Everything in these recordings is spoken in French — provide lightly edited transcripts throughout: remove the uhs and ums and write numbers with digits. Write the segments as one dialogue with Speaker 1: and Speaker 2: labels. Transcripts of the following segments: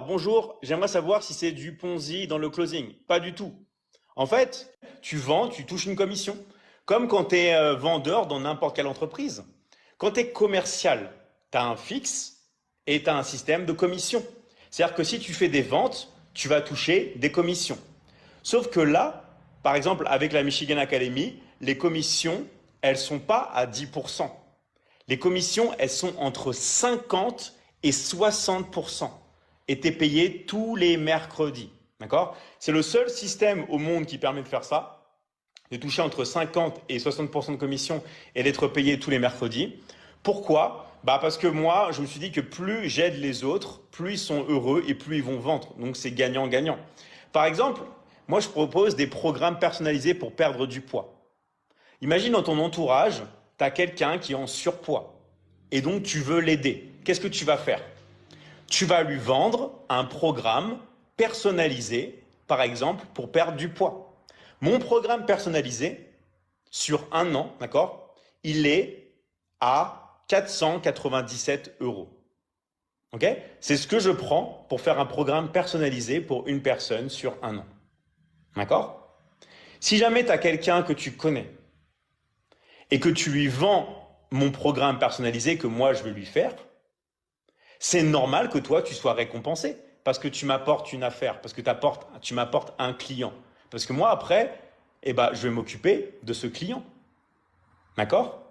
Speaker 1: Alors, bonjour, j'aimerais savoir si c'est du Ponzi dans le closing. Pas du tout. En fait, tu vends, tu touches une commission. Comme quand tu es vendeur dans n'importe quelle entreprise. Quand tu es commercial, tu as un fixe et tu as un système de commission. C'est-à-dire que si tu fais des ventes, tu vas toucher des commissions. Sauf que là, par exemple, avec la Michigan Academy, les commissions, elles sont pas à 10%. Les commissions, elles sont entre 50 et 60%. Et tu es payé tous les mercredis. D'accord? C'est le seul système au monde qui permet de faire ça, de toucher entre 50 et 60% de commission et d'être payé tous les mercredis. Pourquoi? Bah parce que moi, je me suis dit que plus j'aide les autres, plus ils sont heureux et plus ils vont vendre. Donc c'est gagnant-gagnant. Par exemple, moi je propose des programmes personnalisés pour perdre du poids. Imagine dans ton entourage, tu as quelqu'un qui est en surpoids et donc tu veux l'aider. Qu'est-ce que tu vas faire? Tu vas lui vendre un programme personnalisé, par exemple, pour perdre du poids. Mon programme personnalisé, sur un an, d'accord, il est à 497 euros. Ok? C'est ce que je prends pour faire un programme personnalisé pour une personne sur un an. D'accord? Si jamais tu as quelqu'un que tu connais et que tu lui vends mon programme personnalisé que moi je vais lui faire, c'est normal que toi tu sois récompensé parce que tu m'apportes une affaire, parce que tu m'apportes un client. Parce que moi après, eh ben, je vais m'occuper de ce client. D'accord?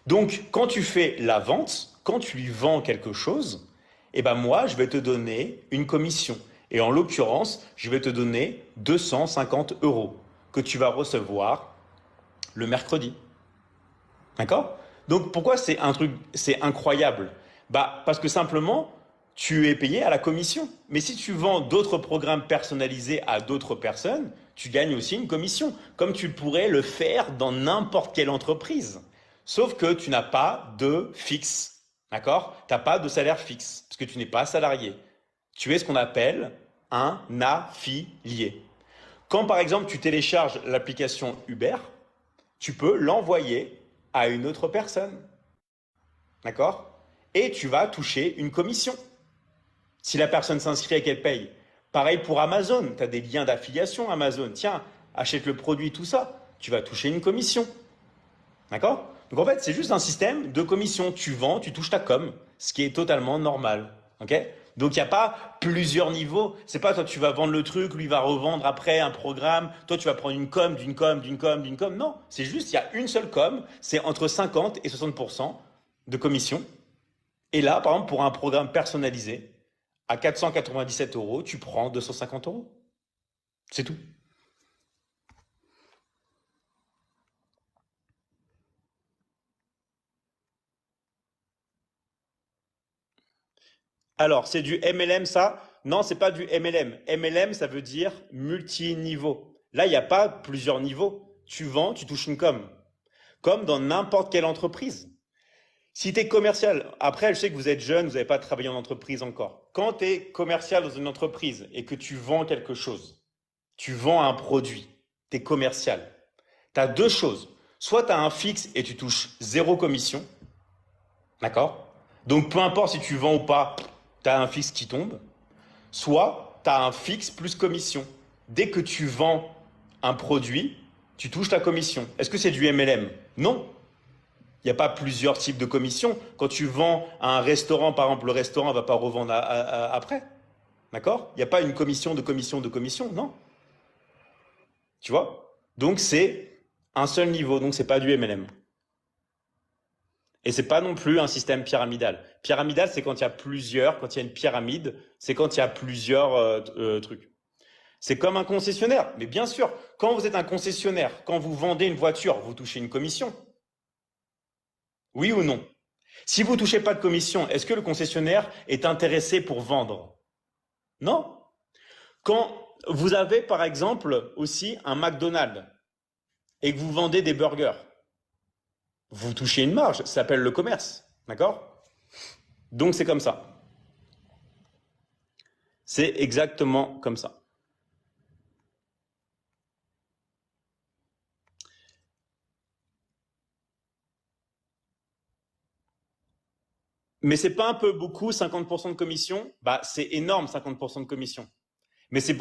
Speaker 1: Donc quand tu fais la vente, quand tu lui vends quelque chose, eh ben moi je vais te donner une commission. Et en l'occurrence, je vais te donner 250 euros que tu vas recevoir le mercredi. D'accord? Donc pourquoi c'est un truc, c'est incroyable? Bah parce que simplement tu es payé à la commission. Mais si tu vends d'autres programmes personnalisés à d'autres personnes, tu gagnes aussi une commission, comme tu pourrais le faire dans n'importe quelle entreprise. Sauf que tu n'as pas de fixe. D'accord? Tu n'as pas de salaire fixe, parce que tu n'es pas salarié. Tu es ce qu'on appelle un affilié. Quand par exemple tu télécharges l'application Uber, tu peux l'envoyer à une autre personne. D'accord? Et tu vas toucher une commission. Si la personne s'inscrit et qu'elle paye. Pareil pour Amazon. Tu as des liens d'affiliation Amazon. Tiens, achète le produit, tout ça. Tu vas toucher une commission. D'accord? Donc en fait, c'est juste un système de commission. Tu vends, tu touches ta com, ce qui est totalement normal. Ok? Donc il n'y a pas plusieurs niveaux. C'est pas toi tu vas vendre le truc, lui va revendre après un programme. Toi tu vas prendre une com, d'une com, d'une com, d'une com. Non, c'est juste il y a une seule com. C'est entre 50 et 60% de commission. Et là, par exemple, pour un programme personnalisé, à 497 euros, tu prends 250 euros. C'est tout. Alors, c'est du MLM ça? Non, c'est pas du MLM. MLM, ça veut dire multi-niveau. Là, il n'y a pas plusieurs niveaux. Tu vends, tu touches une com. Comme dans n'importe quelle entreprise. Si tu es commercial, après, je sais que vous êtes jeune, vous n'avez pas travaillé en entreprise encore. Quand tu es commercial dans une entreprise et que tu vends quelque chose, tu vends un produit, tu es commercial. Tu as deux choses. Soit tu as un fixe et tu touches zéro commission, d'accord? Donc peu importe si tu vends ou pas, tu as un fixe qui tombe. Soit tu as un fixe plus commission. Dès que tu vends un produit, tu touches ta commission. Est-ce que c'est du MLM? Non. Il n'y a pas plusieurs types de commissions. Quand tu vends à un restaurant, par exemple, le restaurant ne va pas revendre après. D'accord? Il n'y a pas une commission de commission de commission, non. Tu vois? Donc c'est un seul niveau, donc c'est pas du MLM. Et c'est pas non plus un système pyramidal. Pyramidal, c'est quand il y a plusieurs, quand il y a une pyramide, c'est quand il y a plusieurs trucs. C'est comme un concessionnaire. Mais bien sûr, quand vous êtes un concessionnaire, quand vous vendez une voiture, vous touchez une commission. Oui ou non? Si vous touchez pas de commission, est-ce que le concessionnaire est intéressé pour vendre? Non. Quand vous avez par exemple aussi un McDonald's et que vous vendez des burgers, vous touchez une marge, ça s'appelle le commerce. D'accord? Donc c'est comme ça. C'est exactement comme ça. Mais c'est pas un peu beaucoup, 50% de commission? Bah, c'est énorme, 50% de commission. Mais c'est